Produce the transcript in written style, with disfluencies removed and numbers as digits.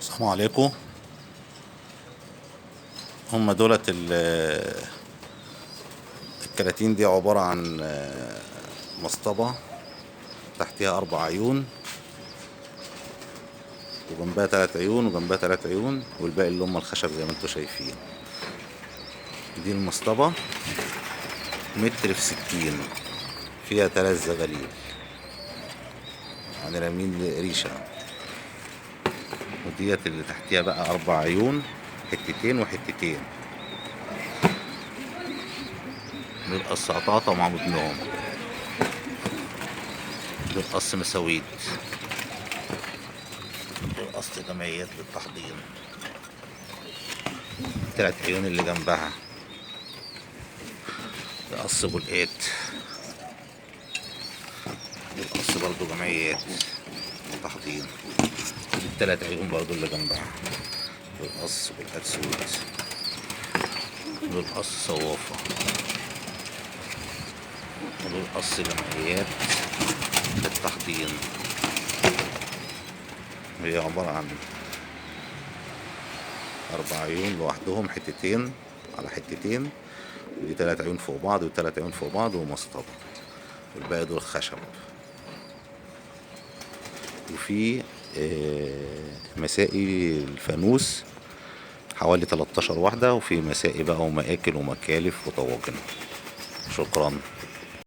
السلام عليكم. هم دولت الكراتين دي عبارة عن مصطبة تحتها 4 عيون وجنبها 3 عيون وجنبها 3 عيون، والباقي اللي هم الخشب زي ما انتوا شايفين. دي المصطبة متر في 60، فيها 3 زغاليل يعني رامين ريشة. وديت اللي تحتيها بقى 4 عيون، حتتين وحتتين، دول قص قطاطة مع ودنهم، دول قص مساويد، دول قص جمعيات للتحضير. 3 عيون اللي جنبها ده قص بلقات، دول قص برضو جمعيات وتحضير. ال3 عيون برضو اللي جنبها دول قص بلقات سود، دول قص صوافة، ودول قص جمعيات للتحضير. هي عبارة عن 4 عيون لوحدهم، حتتين على حتتين، ودي 3 عيون فوق بعض و3 عيون فوق بعض ومصطبة، والباقي دول خشب. وفي مسائي الفانوس حوالي 13 واحدة، وفي مسائي بقى ومآكل ومكالف وطواجن. شكرا.